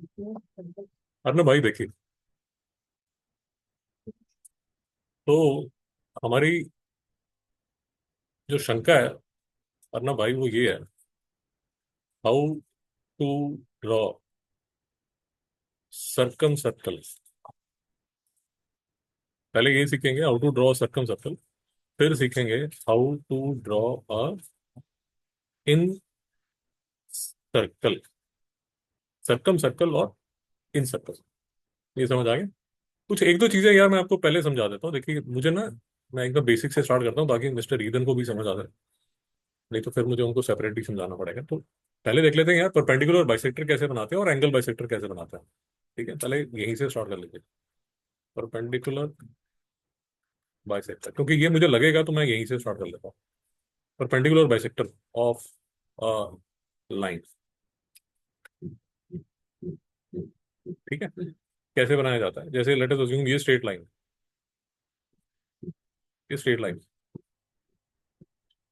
अर्नब भाई देखिए, तो हमारी जो शंका है अर्नब भाई वो ये है, how to draw circumcircle. पहले ये सीखेंगे how to draw circumcircle, फिर सीखेंगे how to draw a incircle, circumcircle और इन सर्कल। ये समझ आ गया? कुछ एक दो चीजें यार मैं आपको पहले समझा देता हूँ। देखिए मुझे ना, मैं एकदम बेसिक से स्टार्ट करता हूँ ताकि मिस्टर ईदन को भी समझ आ जाए, नहीं तो फिर मुझे उनको सेपरेटली समझाना पड़ेगा। तो पहले देख लेते हैं यार परपेंडिकुलर बाइसेक्टर कैसे बनाते हैं और एंगल बाइसेक्टर कैसे बनाते हैं। ठीक है, पहले यहीं से स्टार्ट कर लीजिए, परपेंडिकुलर बाइसेक्टर, क्योंकि ये मुझे लगेगा तो मैं यहीं से स्टार्ट कर लेता हूँ। Perpendicular bisector of line. ठीक है, कैसे बनाया जाता है? जैसे लेट अस अज्यूम ये स्ट्रेट लाइन, ये स्ट्रेट लाइन।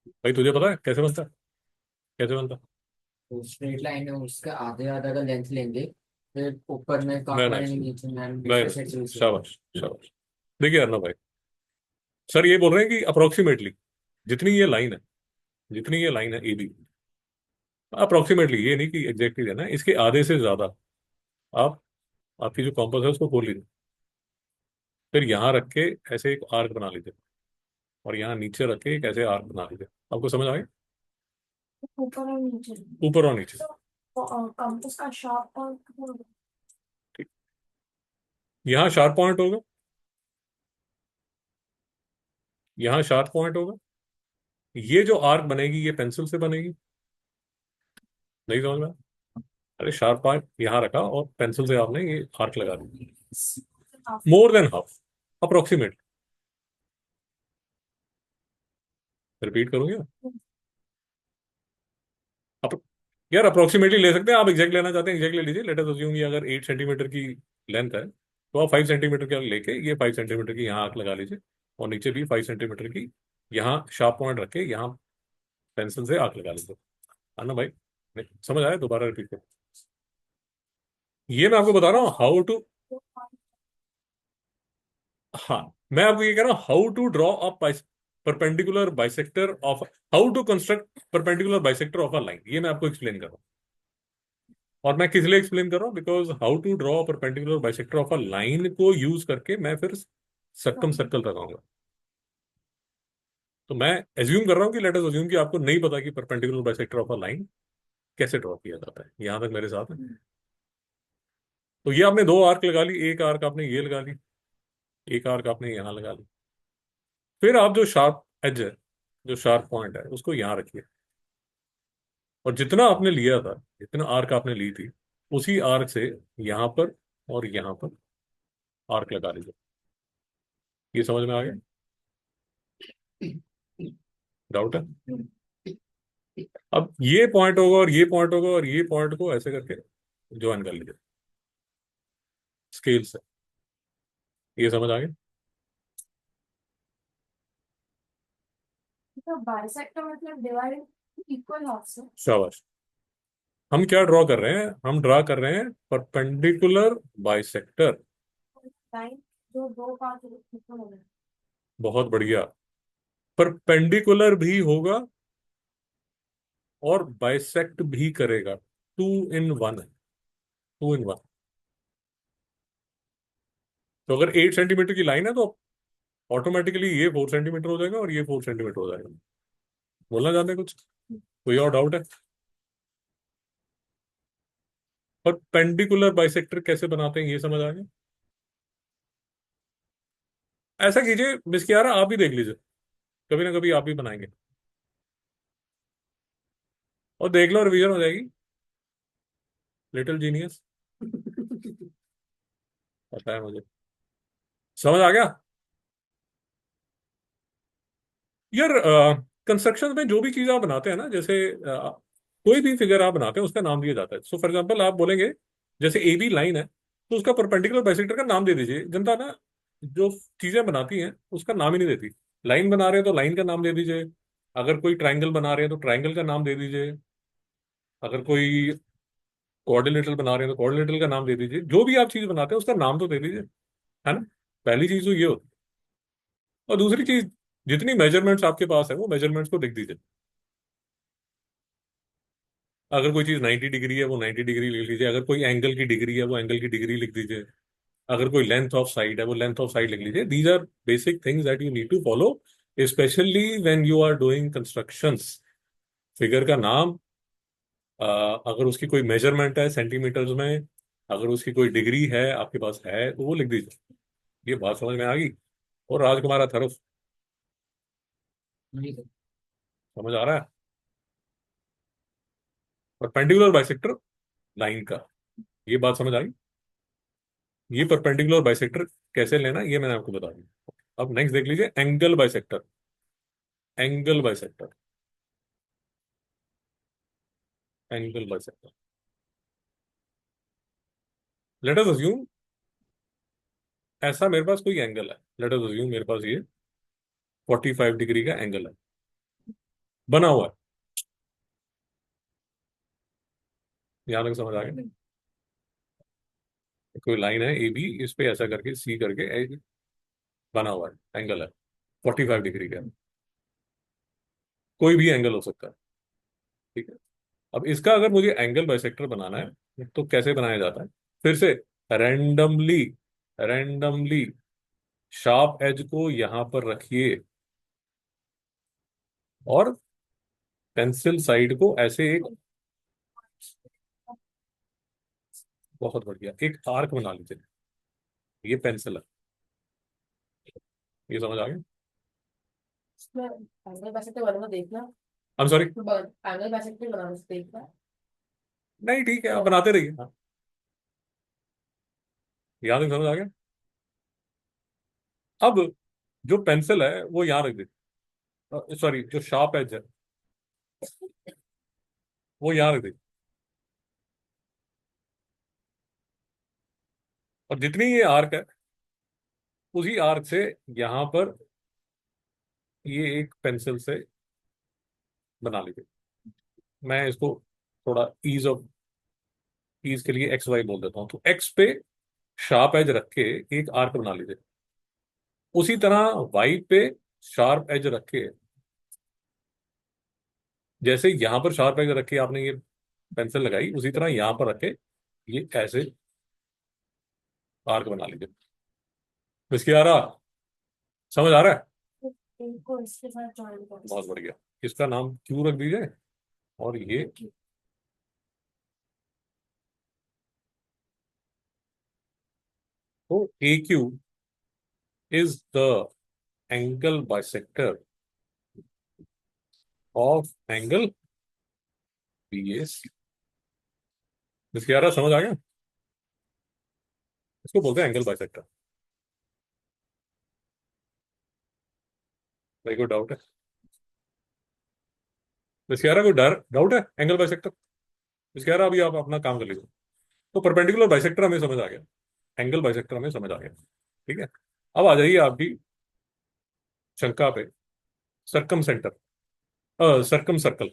भाई तुझे पता है कैसे बनता है? कैसे बनता है? तो स्ट्रेट लाइन है, उसका आधे आधा का लेंथ लेंगे, फिर ऊपर में मैं काट नहीं, लेंगे, नीचे में मैं दूसरे साइड से नहीं, दूसरे को। शाबाश शाबाश। देखिए अर्नब भाई, सर ये बोल रहे हैं कि अप्रोक्सीमेटली जितनी ये लाइन है, जितनी ये लाइन है ए बी, अप्रोक्सीमेटली, ये नहीं कि एग्जैक्टली देना है, इसके आधे से ज्यादा आप, आपकी जो कॉम्पस है उसको खोल लीजिए, फिर यहाँ रख के ऐसे एक आर्क बना लीजिए, और यहाँ नीचे रख के एक ऐसे आर्क बना लीजिए। आपको समझ आ गया? ऊपर और नीचे। ऊपर और नीचे। तो कंपास का शार्प पॉइंट। ठीक, यहाँ शार्प पॉइंट होगा, यहाँ शार्प पॉइंट होगा। ये जो आर्क बनेगी ये पेंसिल से बनेगी। नहीं समझ में? अरे शार्प पॉइंट यहाँ रखा और पेंसिल से आपने ये आर्क लगा दी, more than half, approximate. Repeat करूंगी आप, यार अप्रोक्सीमेटली ले सकते हैं आप, एग्जैक्ट लेना चाहते हैं एग्जैक्ट ले लीजिए। लेट अस अज्यूम ये अगर 8 सेंटीमीटर की लेंथ है तो आप 5 सेंटीमीटर का लेके ये 5 सेंटीमीटर की यहाँ आर्क लगा लीजिए, और नीचे भी 5 सेंटीमीटर की यहाँ शार्प पॉइंट रख के यहाँ पेंसिल से आर्क लगा लीजिए। है ना भाई? नहीं, समझ आया? दोबारा रिपीट करो। ये मैं आपको बता रहा हूँ हाउ टू, हाँ, मैं आपको ये कह रहा हूँ how to draw a perpendicular bisector of, how to construct perpendicular bisector of a line, ये मैं आपको एक्सप्लेन कर रहा हूँ। और मैं किस लिए एक्सप्लेन कर रहा हूँ? Because how to draw perpendicular bisector of a line को यूज करके मैं फिर सर्कम सर्कल लगाऊंगा। तो मैं एज्यूम कर रहा हूँ कि लेट अस अज्यूम कि आपको नहीं पता कि perpendicular bisector of a line कैसे ड्रॉ किया जाता है। यहां तक मेरे साथ है? तो ये आपने दो आर्क लगा ली, एक आर्क आपने ये लगा ली, एक आर्क आपने यहाँ लगा ली, फिर आप जो शार्प एज है, जो शार्प पॉइंट है उसको यहाँ रखिए, और जितना आपने लिया था, जितना आर्क आपने ली थी, उसी आर्क से यहाँ पर और यहाँ पर आर्क लगा लीजिए। ये समझ में आ गया? डाउट है? अब ये पॉइंट होगा और ये पॉइंट होगा और ये पॉइंट को ऐसे करके ज्वाइन कर लीजिए स्केल से। ये समझ आ गया? तो बाइसेक्टर मतलब डिवाइड इक्वल हाफ से। शाबाश। हम क्या ड्रॉ कर रहे हैं? हम ड्रॉ कर रहे हैं परपेंडिकुलर बाइसेक्टर। लाइन जो दो पार्ट इक्वल हो गए। बहुत बढ़िया। परपेंडिकुलर भी होगा और बाइसेक्ट भी करेगा, टू इन वन है, टू इन वन। तो अगर 8 सेंटीमीटर की लाइन है तो ऑटोमेटिकली ये 4 सेंटीमीटर हो जाएगा और ये 4 सेंटीमीटर हो जाएगा। बोलना चाहते हैं कुछ? कोई और डाउट है? और पेंडिकुलर बाइसेक्टर कैसे बनाते हैं ये समझ आ गया? ऐसा कीजिए मिस कियारा, आप ही देख लीजिए, कभी ना कभी आप ही बनाएंगे, और देख लो रिवीजन हो जाएगी। Little genius. पता है मुझे, समझ आ गया। यार कंस्ट्रक्शन में जो भी चीज आप बनाते हैं ना, जैसे कोई भी फिगर आप बनाते हैं उसका नाम दिया जाता है। सो फॉर एग्जांपल आप बोलेंगे जैसे ए बी लाइन है तो उसका परपेंडिकुलर बाइसेक्टर का नाम दे दीजिए। जनता ना जो चीजें बनाती हैं उसका नाम ही नहीं देती। लाइन बना रहे हैं तो लाइन का नाम दे दीजिए, अगर कोई ट्राइंगल बना रहे हैं तो ट्राइंगल का नाम दे दीजिए, अगर कोई क्वाड्रिलेटरल बना रहे हैं तो क्वाड्रिलेटरल का नाम दे दीजिए, जो भी आप चीज बनाते हैं उसका नाम तो दे दीजिए, है ना। पहली चीज तो ये होती है। और दूसरी चीज, जितनी मेजरमेंट्स आपके पास है वो मेजरमेंट्स को लिख दीजिए। अगर कोई चीज 90 डिग्री है वो 90 डिग्री लिख लीजिए, अगर कोई एंगल की डिग्री है वो एंगल की डिग्री लिख दीजिए, अगर कोई लेंथ ऑफ साइड है वो लेंथ ऑफ साइड लिख लीजिए। These are basic things that you need to follow, specially when you are doing constructions. Figure का नाम, अगर उसकी कोई मेजरमेंट है सेंटीमीटर्स में, अगर उसकी कोई डिग्री है आपके पास है तो वो लिख दीजिए। ये बात समझ में आ गई। और राजकुमार अथर्व, नहीं सर। समझ आ रहा है। परपेंडिकुलर बाइसेक्टर लाइन का, ये बात समझ आई। ये परपेंडिकुलर बाइसेक्टर कैसे लेना ये मैंने आपको बता दिया। अब नेक्स्ट देख लीजिए, angle bisector. Angle bisector, angle bisector. Let us assume ऐसा मेरे पास कोई एंगल है, लेट अस अज्यूम मेरे पास ये 45 डिग्री का एंगल है बना हुआ है। यहां तक समझ आ गया। कोई लाइन है ए बी, इस पे ऐसा करके सी करके बना हुआ है, एंगल है 45 डिग्री का। कोई भी एंगल हो सकता है, ठीक है। अब इसका अगर मुझे एंगल बाइसेक्टर बनाना है तो कैसे बनाया जाता है? फिर से रैंडमली, रैंडमली शार्प एज को यहां पर रखिए और पेंसिल साइड को ऐसे एक, बहुत बढ़िया, एक आर्क बना लीजिए। ये पेंसिल है, ये समझ आ गया। इसमें एंगल बाइसेक्टर बनाना देखना। I am sorry. Angle bisector बनाना देखना। नहीं ठीक है, आप बनाते रहिए। हाँ, यहाँ तक समझ आ गया। अब जो पेंसिल है वो यहाँ रख दीजिए, सॉरी जो शार्प एज है वो यहाँ रख दीजिए। और जितनी ये आर्क है उसी आर्क से यहाँ पर ये एक पेंसिल से बना लीजिए। मैं इसको थोड़ा ईज के लिए एक्स वाई बोल देता हूँ, तो एक्स पे शार्प एज रख के एक आर्क बना लीजिए। उसी तरह वाई पे शार्प एज रख के, जैसे यहां पर शार्प एज रख के आपने ये पेंसिल लगाई, उसी तरह यहां पर रख के ये ऐसे आर्क बना लीजिए। इसके आ रहा, समझ आ रहा है। इनको इसके साथ ज्वाइन कर बहुत बढ़िया। इसका नाम क्यू रख दीजिए और ये, तो A Q is the angle bisector of angle B S. इसके आ रहा, समझ आ गया। इसको बोलते हैं एंगल बाइसेक्टर। भाई कोई डाउट है? इसके आ रहा, कोई डर डाउट है एंगल बाइसेक्टर? इसके आ रहा, अभी आप अपना काम कर लीजिए। तो परपेंडिकुलर बाइसेक्टर हमें समझ आ गया, एंगल बाइसेक्टर हमें समझ आ गया, ठीक है। अब आ जाइए आपकी शंका पे, सरकम सेंटर, सरकम सर्कल,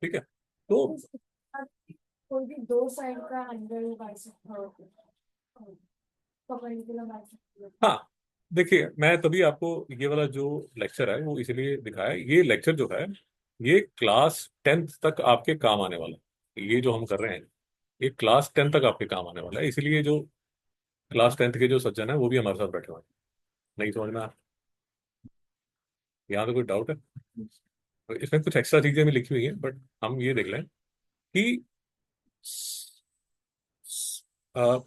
ठीक है। तो कोई भी दो साइड का एंगल बाइसेक्टर परपेंडिकुलर बाइसेक्टर। हाँ, देखिए मैं तभी आपको ये वाला जो लेक्चर है वो इसलिए दिखाया है। ये लेक्चर जो है ये क्लास 10th तक आपके काम आने वाला है। ये जो हम कर रहे हैं ये क्लास 10 तक आपके काम आने वाला है, इसीलिए जो क्लास 10th के जो सज्जन है वो भी हमारे साथ बैठे हुए हैं। नहीं समझ में यहाँ तो कोई डाउट है? तो इसमें कुछ एक्स्ट्रा चीजें भी लिखी हुई हैं, बट हम ये देख लें कि अ,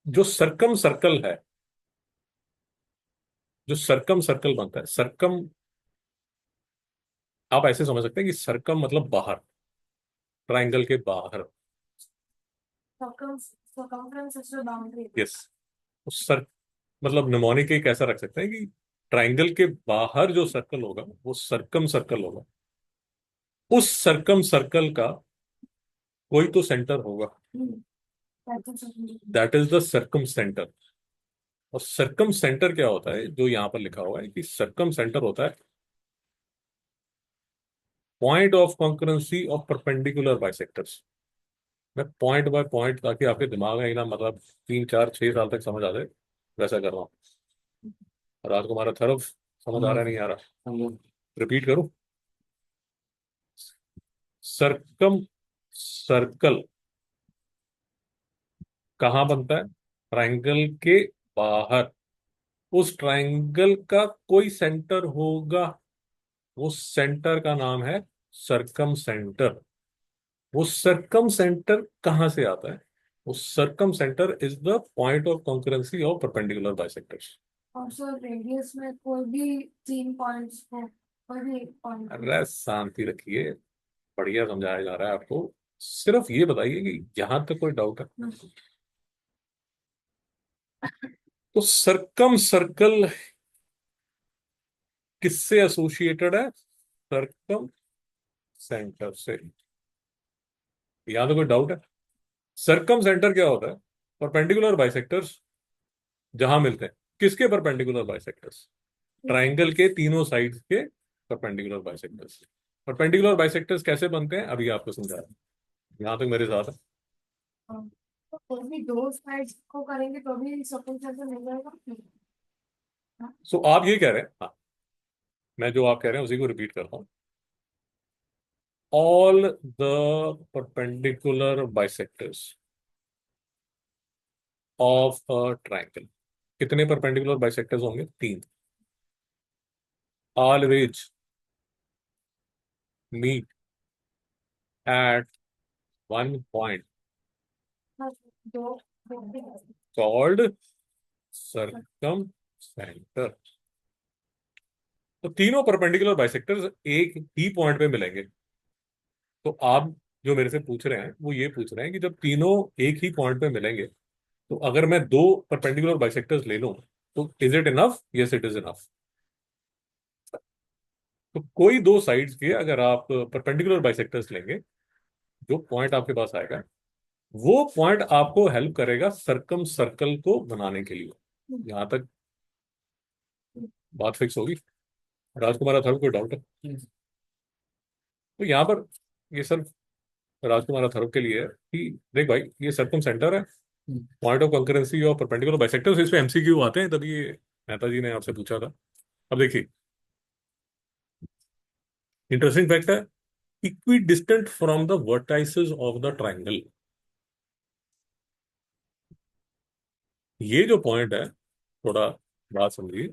जो सरकम सर्कल है, जो सरकम सर्कल बनता है, सरकम आप ऐसे समझ सकते हैं कि सरकम मतलब बाहर, ट्राइंगल के बाहर। circumference is the boundary. Yes, sir मतलब निमोनिक एक ऐसा रख सकते हैं कि ट्राइंगल के बाहर जो सर्कल होगा वो सरकम सर्कल होगा। उस सरकम सर्कल का कोई तो सेंटर होगा, That is a- that is the circumcentre. और सरकम सेंटर क्या होता है, जो यहाँ पर लिखा हुआ है कि सरकम सेंटर होता है point of concurrency of perpendicular bisectors. मैं पॉइंट बाय पॉइंट, ताकि आपके दिमाग में ना मतलब 3 4 6 साल तक समझ आ जाए, वैसा कर रहा हूँ। रात को हमारा थर्फ समझ आ रहा है, नहीं आ रहा? समझो। रिपीट करूँ? सरकम सर्कल कहाँ बनता है? ट्राइंगल के बाहर। उस ट्राइंगल का कोई सेंटर होगा, वो सेंटर का नाम है सरकम सेंटर। वो सरकम सेंटर कहाँ से आता है? वो circumcentre is the point of concurrency of perpendicular bisectors. और सर रेडियस में कोई भी 3 पॉइंट्स हो, कोई भी एक पॉइंट। अरे शांति रखिए, बढ़िया समझाया जा रहा है आपको। सिर्फ ये बताइए कि यहां तक कोई डाउट है? तो सरकम सर्कल किससे एसोसिएटेड है? सरकम सेंटर से। यहां तो कोई डाउट है? सरकम सेंटर क्या होता है? परपेंडिकुलर बाइसेक्टर्स जहां मिलते हैं, किसके परपेंडिकुलर बाइसेक्टर्स? ट्राइंगल के तीनों साइड्स के परपेंडिकुलर बाइसेक्टर्स। परपेंडिकुलर बाइसेक्टर्स कैसे बनते हैं अभी आपको समझा रहा हूं। यहां तक मेरे साथ है? तो कोई भी 2 साइड को करेंगे तो भी सर्कल सर्कल मिल जाएगा। हाँ, सो आप ये कह रहे हैं, हाँ, मैं जो आप कह रहे हैं उसी को रिपीट करता हूँ। All the perpendicular bisectors of a triangle. कितने परपेंडिकुलर बाइसेक्टर्स होंगे? 3। Always meet at one point हाँ, दो दो भी है। Called circumcentre. तो तीनों परपेंडिकुलर बाइसेक्टर्स एक ही पॉइंट पे मिलेंगे। तो आप जो मेरे से पूछ रहे हैं वो ये पूछ रहे हैं कि जब तीनों एक ही पॉइंट पे मिलेंगे, तो अगर मैं 2 परपेंडिकुलर बाइसेक्टर्स ले लूं, तो is it enough? Yes it is enough. तो कोई 2 साइड्स के अगर आप परपेंडिकुलर बाइसेक्टर्स लेंगे, जो पॉइंट आपके पास आएगा, वो पॉइंट आपको हेल्प करेगा सरकम सर्कल को बनाने के लिए। यहां तक बात फिक्स होगी? राजकुमार अथर्व कोई डाउट है? तो यहाँ पर ये सिर्फ राजकुमार अथर्व के लिए है कि देख भाई, ये सरकम सेंटर है, पॉइंट ऑफ कंकरेंसी और परपेंडिकुलर बाइसेक्टर्स, इस पे एमसीक्यू आते हैं, तभी ये मेहता जी ने आपसे पूछा था। अब देखिए, इंटरेस्टिंग फैक्ट है, equi distant from the vertices of the triangle. ये जो पॉइंट है, थोड़ा बात समझिए।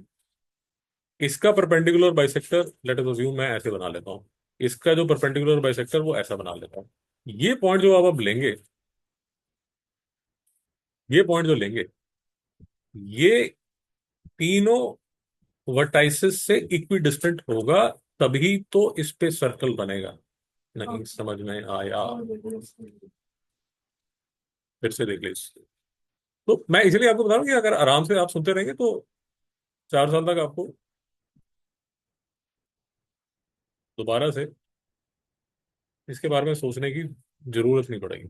इसका perpendicular bisector, let us assume मैं ऐसे बना लेता हूँ, इसका जो परपेंडिकुलर बाइसेक्टर वो ऐसा बना लेता हूँ। ये पॉइंट जो आप अब लेंगे, ये पॉइंट जो लेंगे, ये तीनों वर्टाइसिस से इक्वी डिस्टेंट होगा, तभी तो इस पे सर्कल बनेगा। नहीं समझ में आया? और रेडियस। फिर से देख लीजिए। तो मैं इसलिए आपको बता रहा हूँ कि अगर आराम से आप सुनते रहेंगे तो 4 साल तक आपको दोबारा से इसके बारे में सोचने की जरूरत नहीं पड़ेगी।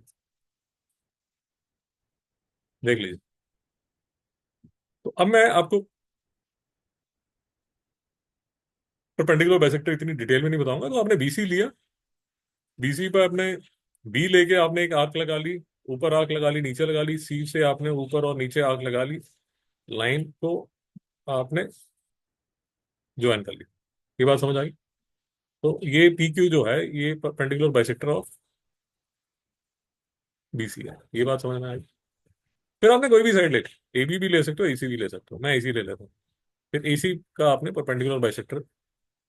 देख लीजिए। तो अब मैं आपको परपेंडिकुलर बाइसेक्टर इतनी डिटेल में नहीं बताऊंगा। तो आपने बीसी लिया, बीसी पर आपने बी लेके आपने एक आर्क लगा ली, ऊपर आर्क लगा ली, नीचे लगा ली, सी से आपने ऊपर और नीचे आर्क लगा ली, लाइन को आपने ज्वाइन कर ली। ये बात समझ आ गई? तो ये पी क्यू जो है, ये परपेंडिकुलर बाइसेक्टर ऑफ बीसी है। ये बात समझ में आई? फिर आपने कोई भी साइड ले, ए बी भी ले सकते हो, एसी भी ले सकते हो। मैं एसी ले लेता हूँ। फिर एसी का आपने परपेंडिकुलर बाइसेक्टर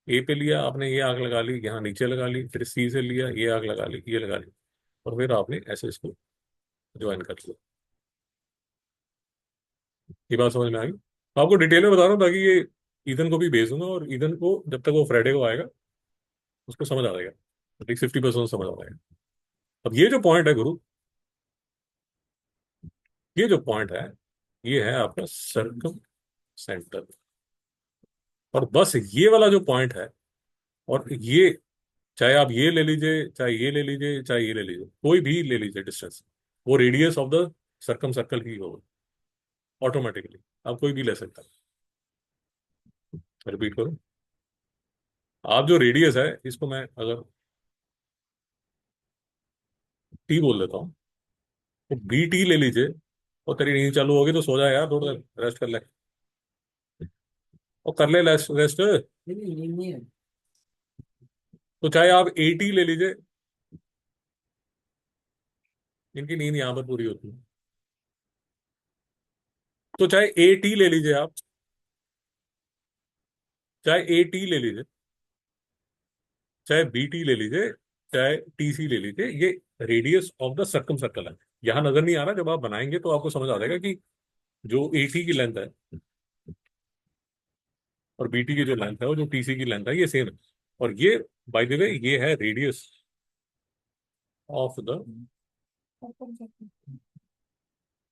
ए पे लिया, आपने ये आग लगा ली, यहाँ नीचे लगा ली, फिर सी से लिया, ये आग लगा ली, ये लगा ली, और फिर आपने ऐसे इसको ज्वाइन कर लिया। ये बात समझ में आ गई? तो आपको डिटेल में बता रहा हूँ ताकि ये ईदन को भी भेज दूंगा, और ईदन को जब तक वो फ्राइडे को आएगा उसको समझ आ जाएगा, ठीक 50% समझ आ जाएगा। अब ये जो पॉइंट है गुरु, ये जो पॉइंट है, ये है आपका सर्कम सेंटर। और बस ये वाला जो पॉइंट है, और ये, चाहे आप ये ले लीजिए, चाहे ये ले लीजिए, चाहे ये ले लीजिए, कोई भी ले लीजिए डिस्टेंस, वो radius of the circumcircle ही होगा ऑटोमेटिकली। आप कोई भी ले सकता है। रिपीट करो। आप जो रेडियस है, इसको मैं अगर टी बोल देता हूँ, तो बी टी ले लीजिए। और तेरी नींद चालू होगी तो सो जा यार, थोड़ा रेस्ट कर ले। और कर ले रेस्ट रेस्ट। नहीं नहीं नहीं है। तो चाहे आप ए टी ले लीजिए, इनकी नींद यहाँ पर पूरी होती है। तो चाहे ए टी ले लीजिए आप, चाहे ए टी ले लीजिए, चाहे बी टी ले लीजिए, चाहे टी सी ले लीजिए, ये radius of the circum circle है। यहां नजर नहीं आ रहा, जब आप बनाएंगे तो आपको समझ आ जाएगा कि जो ए टी की लेंथ है और बी टी की जो लेंथ है, और जो टी सी की लेंथ है, ये सेम है। और ये बाय द वे ये है radius of the circum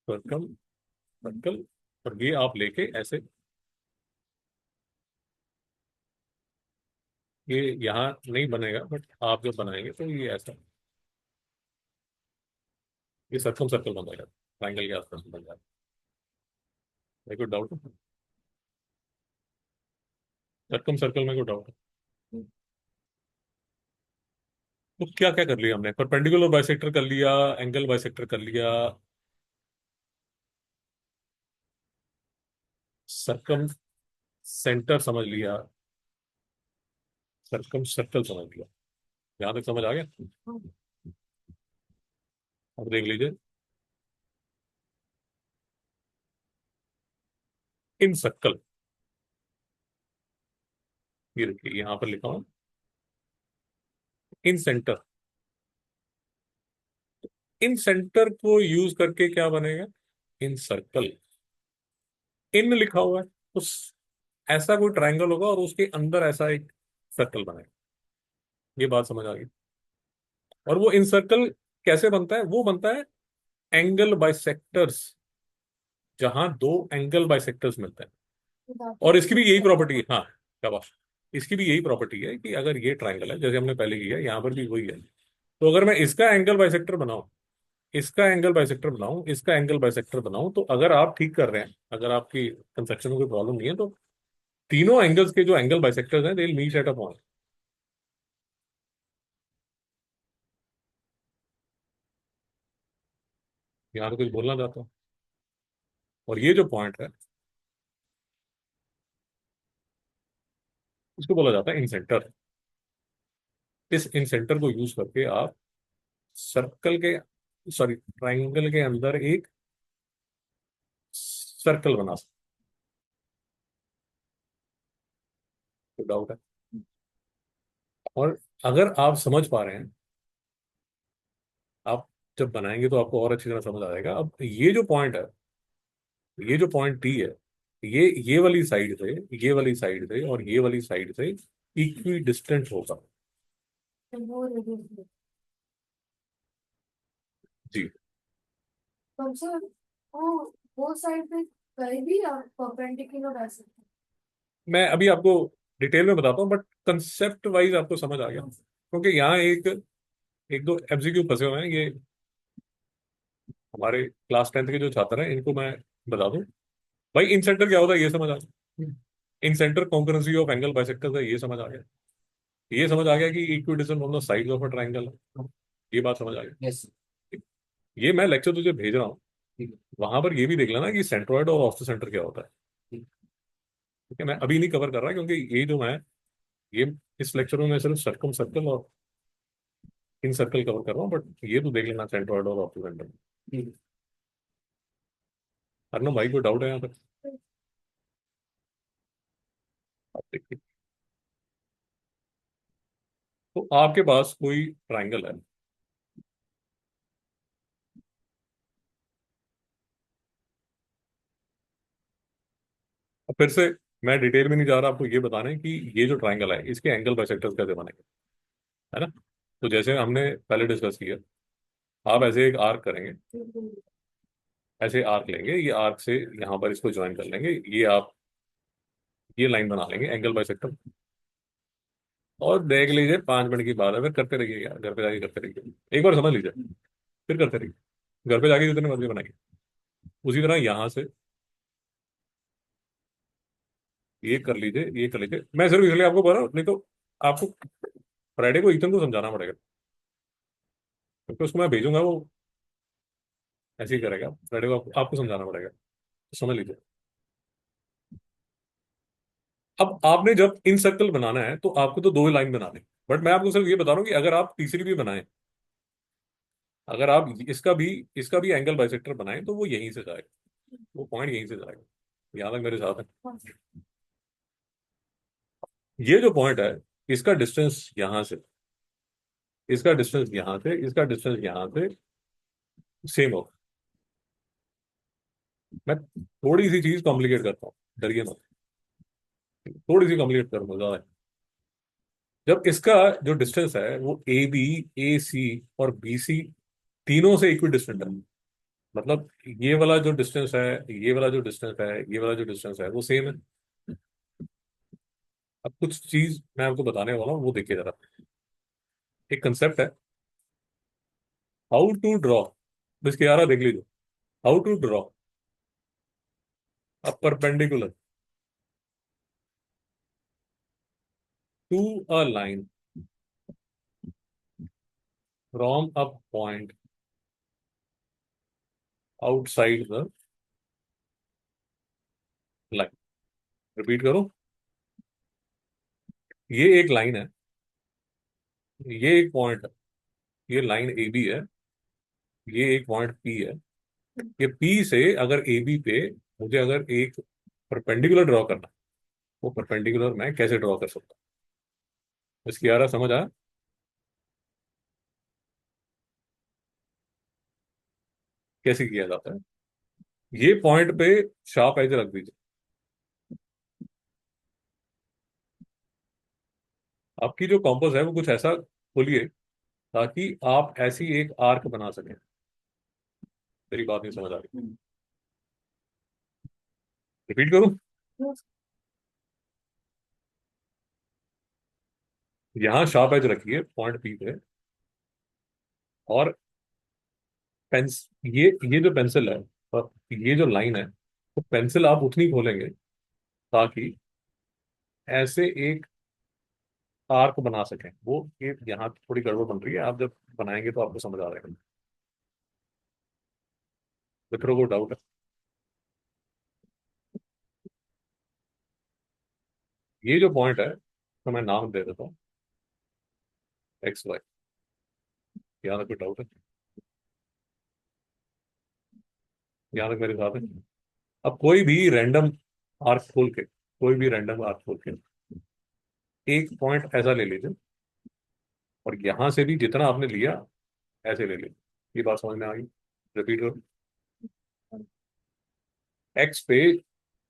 circle. और ये आप लेके ऐसे, ये यहाँ नहीं बनेगा, बट आप जब बनाएंगे तो ये ऐसा, ये सर्कम सर्कल बन जाएगा, ट्राइंगल के आसपास बन जाएगा। मेरे को डाउट है, सर्कम सर्कल में कोई डाउट है? तो क्या क्या कर लिया हमने? परपेंडिकुलर बाइसेक्टर कर लिया, एंगल बाइसेक्टर कर लिया, सर्कम सेंटर समझ लिया, सर्कम सर्कल समझ लिया। यहां तक समझ आ गया? अब देख लीजिए, इन सर्कल, ये देखिए यहां पर लिखा हूं, इन सेंटर। इन सेंटर को यूज करके क्या बनेगा? इन सर्कल। इन लिखा हुआ है, उस ऐसा कोई ट्रायंगल होगा और उसके अंदर ऐसा एक सर्कल बनेगा। ये बात समझ आ गई? और वो इन सर्कल कैसे बनता है? वो बनता है एंगल बाइसेक्टर्स, जहां दो एंगल बाइसेक्टर्स मिलते हैं। और इसकी भी यही प्रॉपर्टी है, हाँ शाबाश। इसकी भी यही प्रॉपर्टी है कि अगर ये ट्रायंगल है, जैसे हमने पहले किया, यहाँ पर भी वही है। तो अगर मैं इसका एंगल बाइसेक्टर बनाऊं, इसका एंगल बाइसेक्टर बनाऊं, इसका एंगल बाइसेक्टर बनाऊं, तो अगर आप ठीक कर रहे हैं, अगर आपकी कंस्ट्रक्शन में कोई प्रॉब्लम नहीं है, तो तीनों एंगल्स के जो एंगल बाइसेक्टर्स हैं, they will meet at a point. यहाँ तो कुछ बोलना चाहता हूँ। और ये जो पॉइंट है, इसको बोला जाता है इन सेंटर। इस इन सेंटर को यूज करके आप सर्कल के, सॉरी ट्राइंगल के अंदर एक सर्कल बना सकते। तो डाउट है? और अगर आप समझ पा रहे हैं, आप जब बनाएंगे तो आपको और अच्छी तरह समझ आ जाएगा। अब ये जो पॉइंट है, ये जो पॉइंट टी है, ये वाली साइड से, ये वाली साइड से और ये वाली साइड से इक्वी डिस्टेंट होगा। वो रेडियस जी। कम से वो साइड पे कहीं भी आप परपेंडिकुलर रह सकते मैं अभी आपको डिटेल में बताता हूँ, बट कंसेप्ट वाइज आपको समझ आ गया, क्योंकि यहाँ एक एक दो एमसीक्यू फंसे हुए हैं। ये हमारे क्लास 10th के जो छात्र हैं, इनको मैं बता दूं। भाई इन सेंटर क्या होता है, ये समझ आ गया। Incentre concurrency of angle bisectors है, ये समझ आ गया। ये समझ आ गया कि equidistance from the sides of a triangle है, ये बात समझ आ गई। यस। ये मैं लेक्चर तुझे भेज रहा हूँ, ठीक है। वहां पर ये भी देख लेना कि सेंट्रोइड और ऑफ द सेंटर क्या होता है। ठीक। ठीक है, मैं अभी नहीं कवर कर रहा क्योंकि ये जो मैं, ये इस लेक्चर में मैं सिर्फ सर्कम सर्कल और इन सर्कल कवर कर रहा हूँ, बट ये तो देख लेना सेंट्रोइड और ऑफ द सेंटर। ठीक है। अर्नब भाई कोई डाउट है यहाँ पर? आप देखिए, तो आपके पास कोई ट्रायंगल है, अब फिर से मैं डिटेल में नहीं जा रहा, आपको ये बताने कि ये जो ट्रायंगल है, इसके एंगल बाइसेक्टर्स कैसे बनेंगे, है ना? तो जैसे हमने पहले डिस्कस किया, आप ऐसे एक आर्क करेंगे, हैं। ऐसे आर्क लेंगे, ये आर्क से यहाँ पर इसको ज्वाइन कर लेंगे, ये आप ये लाइन बना लेंगे एंगल बाइसेक्टर। और देख लीजिए 5 मिनट की बात है, फिर करते रहिए यार, घर पे जाके करते रहिए, एक बार समझ लीजिए, फिर करते रहिए, घर पे जाके जितने मर्जी बनाइए। उसी तरह यहाँ से ये कर लीजिए, ये कर लीजिए। मैं सिर्फ इसलिए आपको बोल रहा हूँ, नहीं तो आपको फ्राइडे को ईथन को समझाना पड़ेगा। क्योंकि उसको मैं भेजूंगा, वो ऐसे ही करेगा, करेगा, आपको समझाना पड़ेगा, तो समझ लीजिए। अब आपने जब इन सर्कल बनाना है तो आपको तो दो लाइन बनाने, बट मैं आपको सिर्फ ये बता रहा हूँ कि अगर आप तीसरी भी बनाएं, अगर आप इसका भी एंगल बाइसेक्टर बनाएं तो वो यहीं से जाएगा, वो पॉइंट यहीं से जाएगा। यहाँ तक मेरे साथ है। ये जो पॉइंट है, इसका डिस्टेंस यहां से, इसका डिस्टेंस यहां से, इसका डिस्टेंस यहां से सेम हो। मैं थोड़ी सी चीज कॉम्प्लिकेट करता हूँ, डरिए मत, थोड़ी सी कॉम्प्लिकेट करूंगा ज्यादा। जब इसका जो डिस्टेंस है वो ए बी, ए सी और बी सी तीनों से इक्वी डिस्टेंट है, मतलब ये वाला जो डिस्टेंस है, ये वाला जो डिस्टेंस है, ये वाला जो डिस्टेंस है वो सेम है। अब कुछ चीज मैं आपको बताने वाला हूँ, वो देखिए जरा। एक कंसेप्ट है, हाउ टू ड्रॉ, इसके यार देख लीजिए, how to draw a perpendicular to a line from a point outside the line. Repeat करो, ये एक लाइन है, ये एक पॉइंट है, ये लाइन ए बी है, ये एक पॉइंट पी है। ये पी से अगर ए बी पे मुझे अगर एक परपेंडिकुलर ड्रॉ करना है, वो परपेंडिकुलर मैं कैसे ड्रॉ कर सकता हूँ? इसकी यारा समझ आया? कैसे किया जाता है? ये पॉइंट पे शार्प एज रख दीजिए, आपकी जो कॉम्पस है वो कुछ ऐसा खोलिए ताकि आप ऐसी एक आर्क बना सकें। मेरी बात नहीं समझ आ रही, रिपीट करूं? यहां शार्प एज रखिए पॉइंट पी पे, और पेंस ये जो पेंसिल है और ये जो लाइन है, तो पेंसिल आप उतनी खोलेंगे ताकि ऐसे एक आर्क बना सकें। वो ये यहाँ थोड़ी गड़बड़ बन रही है, आप जब बनाएंगे तो आपको समझ आ जाएगा। मित्रों को डाउट है? ये जो पॉइंट है, तो मैं नाम दे देता हूँ एक्स वाई। यहाँ तक कोई डाउट है? यहाँ तक मेरे साथ है? अब कोई भी रैंडम आर्क खोल के, कोई भी रैंडम आर्क खोल के एक पॉइंट ऐसा ले लीजिए, और यहां से भी जितना आपने लिया ऐसे ले लीजिए। ये बात समझ में आ गई? रिपीट करो, एक्स पे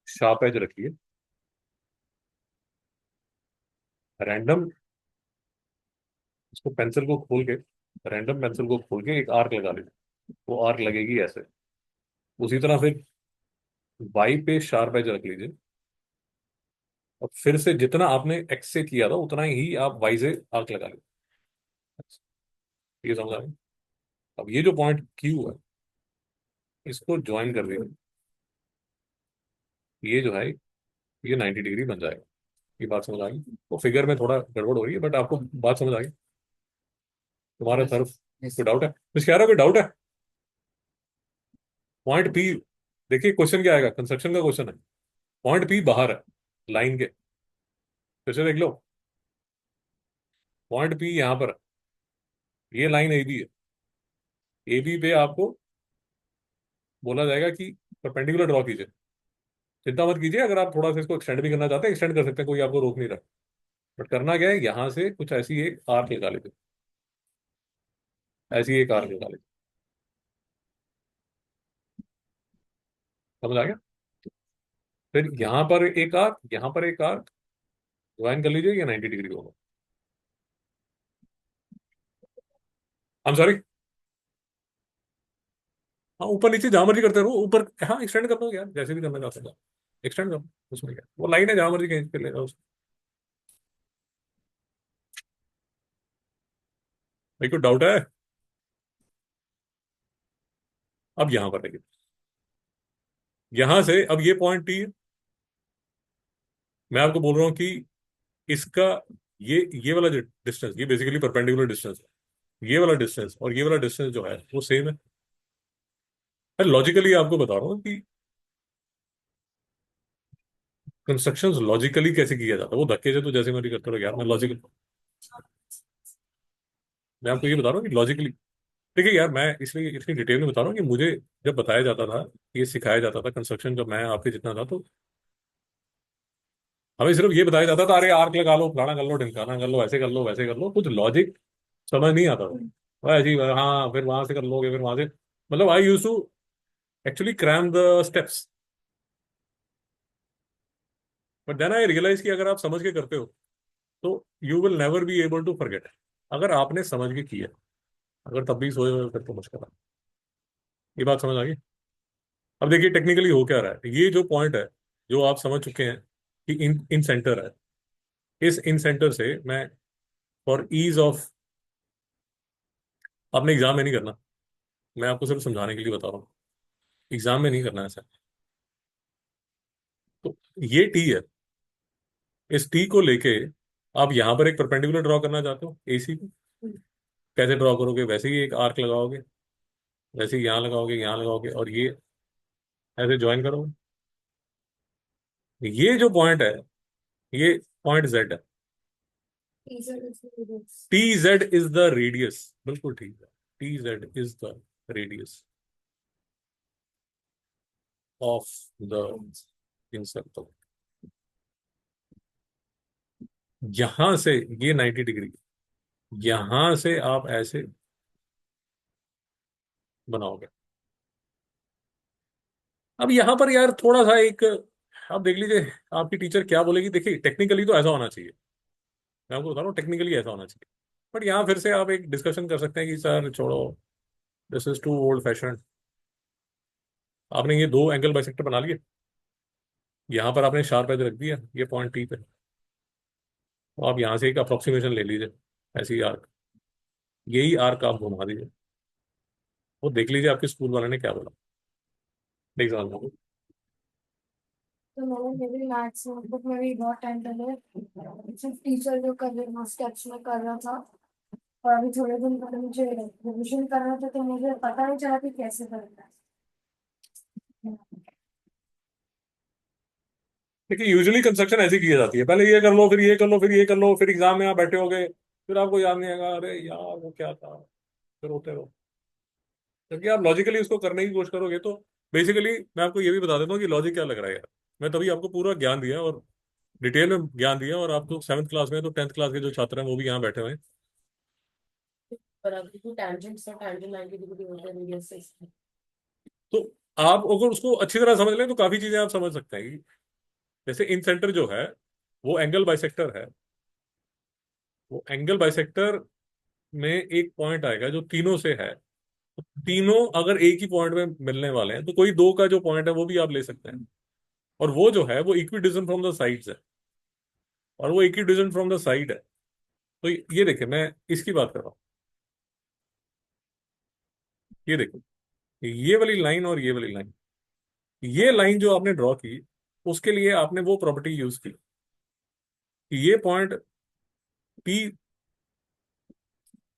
शार्प एज रखिए, रैंडम इसको पेंसिल को खोल के, रैंडम पेंसिल को खोल के एक आर्क लगा लीजिए, वो आर्क लगेगी ऐसे। उसी तरह फिर वाई पे शार्प एज रख लीजिए, और फिर से जितना आपने एक्स से किया था उतना ही आप वाई से आर्क लगा लीजिए। ये समझ आ गया? अब ये जो पॉइंट क्यू है, इसको ज्वाइन कर दीजिए, ये जो है ये 90 डिग्री बन जाएगा। ये बात समझ आ गई? तो फिगर में थोड़ा गड़बड़ हो रही है, बट आपको बात समझ आ गई? तुम्हारे यस। तरफ यस। कोई डाउट है? कुछ कह रहा, कोई डाउट है? पॉइंट पी, देखिए क्वेश्चन क्या आएगा, कंस्ट्रक्शन का क्वेश्चन है। पॉइंट पी बाहर है लाइन के, फिर से देख लो, पॉइंट पी यहां पर है, ये लाइन ए बी है, ए बी पे आपको बोला जाएगा कि परपेंडिकुलर ड्रॉ कीजिए। चिंता मत कीजिए, अगर आप थोड़ा सा इसको एक्सटेंड भी करना चाहते हैं एक्सटेंड कर सकते हैं, कोई आपको रोक नहीं रहा। बट करना क्या है, यहां से कुछ ऐसी एक आर्क लगा लीजिए, ऐसी एक आर्क लगा लीजिए। समझ आ गया? फिर यहां पर एक आर्क, यहां पर एक आर्क ज्वाइन कर लीजिए, ये 90 डिग्री होगा। आई एम सॉरी। हाँ, ऊपर नीचे जहां मर्जी करते रहो, ऊपर हाँ एक्सटेंड कर दो यार, जैसे भी करना चाहते हो एक्सटेंड करो, उसमें क्या, वो लाइन है जहां मर्जी कहीं पे ले जाओ उसको। भाई को डाउट है? अब यहां पर देखिए, यहां से अब ये पॉइंट टी है, मैं आपको बोल रहा हूँ कि इसका ये वाला जो डिस्टेंस, ये बेसिकली परपेंडिकुलर डिस्टेंस है। ये वाला डिस्टेंस और ये वाला डिस्टेंस जो है वो सेम है। लॉजिकली आपको बता रहा हूँ कि कंस्ट्रक्शन लॉजिकली कैसे किया जाता है। वो धक्के से तो जैसे मर्जी करते रहो यार, मैं आपको ये बता रहा हूँ कि लॉजिकली। देखिए यार, मैं इसलिए इतनी डिटेल में बता रहा हूँ कि मुझे जब बताया जाता था, ये सिखाया जाता था कंस्ट्रक्शन, जब मैं आपके जितना था, तो हमें सिर्फ ये बताया जाता था, अरे आर्क लगा लो, फलाना कर लो, ढिमकाना कर लो, ऐसे कर लो, वैसे कर लो, कुछ लॉजिक समझ नहीं आता था। ऐसे ही हाँ, फिर वहां से कर लोगे, फिर वहां से, मतलब I used to actually cram the steps. But then I realise कि अगर आप समझ के करते हो तो you will never be able to forget. अगर आपने समझ के किया, अगर तब भी सोए हुए हो, फिर तो मुश्किल है। ये बात समझ आ गई? अब देखिए टेक्निकली हो क्या रहा है। ये जो पॉइंट है, जो आप समझ चुके हैं कि इन इन सेंटर है, इस इन सेंटर से मैं फॉर ईज ऑफ, आपने एग्जाम में नहीं करना, मैं आपको सिर्फ समझाने के लिए बता रहा हूँ, एग्जाम में नहीं करना है ऐसा। तो ये टी है, इस टी को लेके आप यहां पर एक परपेंडिकुलर ड्रॉ करना चाहते हो एसी को, कैसे ड्रॉ करोगे? वैसे ही एक आर्क लगाओगे, वैसे ही यहाँ लगाओगे, यहाँ लगाओगे, और ये ऐसे ज्वाइन करोगे। ये जो पॉइंट है, ये पॉइंट जेड है। T Z is the radius, बिल्कुल ठीक है। T Z is the radius of the in circle. यहां से ये 90 डिग्री, यहां से आप ऐसे बनाओगे। अब यहां पर यार थोड़ा सा एक, आप देख लीजिए आपकी टीचर क्या बोलेगी। देखिए टेक्निकली तो ऐसा होना चाहिए, मैं आपको बता रहा हूँ टेक्निकली ऐसा होना चाहिए। बट यहाँ फिर से आप एक डिस्कशन कर सकते हैं कि सर छोड़ो, this is too old fashion. आपने ये दो एंगल बाइसेक्टर बना लिए, यहाँ पर आपने शार्प एज रख दिया ये पॉइंट टी पे, तो आप यहाँ से एक अप्रोक्सीमेशन ले लीजिए, ऐसी ही आर्क, यही आर्क आप घुमा दीजिए। वो देख लीजिए आपके स्कूल वाले ने क्या बोला, देख समझ। तो मैंने मेरी मैथ्स नोटबुक में भी बहुत टाइम पहले सिर्फ टीचर जो कर रहे स्केच में कर रहा था, और अभी थोड़े दिन पहले मुझे रिविजन करना था, तो मुझे पता नहीं चला कि कैसे करना है। देखिए यूजुअली कंस्ट्रक्शन ऐसी की जाती है, पहले ये कर लो, फिर ये कर लो, फिर ये कर लो, फिर एग्जाम में आप बैठे होगे, फिर आपको याद नहीं आएगा, अरे यार वो क्या था, फिर होते रहो। जबकि आप लॉजिकली उसको करने की कोशिश करोगे तो बेसिकली, मैं आपको ये भी बता देता हूँ कि लॉजिक क्या लग रहा है यार। मैं तभी आपको पूरा ज्ञान दिया, और डिटेल में ज्ञान दिया, और आप तो 7th क्लास में हैं, तो 10th क्लास के जो छात्र हैं वो भी यहाँ बैठे हुए हैं। पर अभी भी tangents और tangent 90 डिग्री होते हैं radius से। तो आप अगर उसको अच्छी तरह समझ लें तो काफी चीजें आप समझ सकते हैं कि जैसे इन सेंटर जो है वो एंगल बाइसेक्टर है। वो एंगल बाइसेक्टर में एक पॉइंट आएगा जो तीनों से है। तीनों अगर एक ही पॉइंट में मिलने वाले हैं तो कोई दो का जो पॉइंट है वो भी आप ले सकते हैं। और वो जो है वो इक्विडिस्टेंट फ्रॉम द साइड्स है, और वो इक्विडिस्टेंट फ्रॉम द साइड है। तो ये देखिए, मैं इसकी बात कर रहा हूँ। ये देखो, ये वाली लाइन और ये वाली लाइन, ये लाइन जो आपने ड्रॉ की, उसके लिए आपने वो प्रॉपर्टी यूज की कि ये पॉइंट पी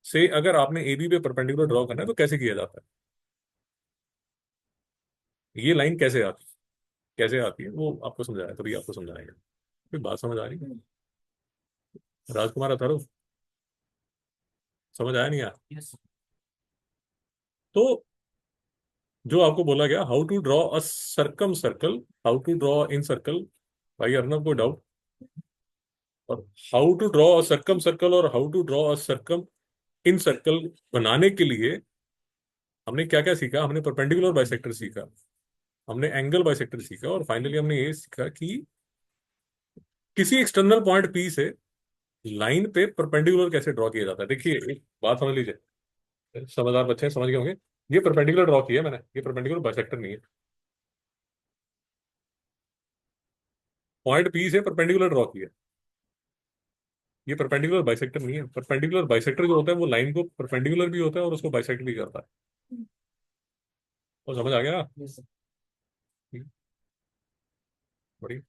से अगर आपने ए बी पे परपेंडिकुलर ड्रॉ करना है तो कैसे किया जाता है, ये लाइन कैसे आती है, वो आपको समझाया, तभी आपको समझाएगा। कोई बात समझ आ रही है? राजकुमार अथर्व, समझ आया नहीं यार? यस। तो जो आपको बोला गया, how to draw a circumcircle, how to draw incircle, भाई अर्नब कोई डाउट? और how to draw a circumcircle और how to draw a circum incircle बनाने के लिए हमने क्या क्या सीखा? हमने परपेंडिकुलर बाइसेक्टर सीखा, हमने एंगल बाइसेक्टर सीखा, और फाइनली हमने ये सीखा कि किसी एक्सटर्नल पॉइंट पी से लाइन पे परपेंडिकुलर कैसे ड्रॉ किया जाता है। देखिए एक बात समझ लीजिए, समझदार बच्चे हैं, समझ गए होंगे। ये परपेंडिकुलर ड्रॉ किया है मैंने, ये परपेंडिकुलर बाइसेक्टर नहीं है। पॉइंट पी से परपेंडिकुलर ड्रॉ किया, ये परपेंडिकुलर बाइसेक्टर नहीं है। परपेंडिकुलर बाइसेक्टर जो होता है वो लाइन को परपेंडिकुलर भी होता है और उसको बाइसेक्ट भी करता है। और समझ आ गया? यस। बढ़िया।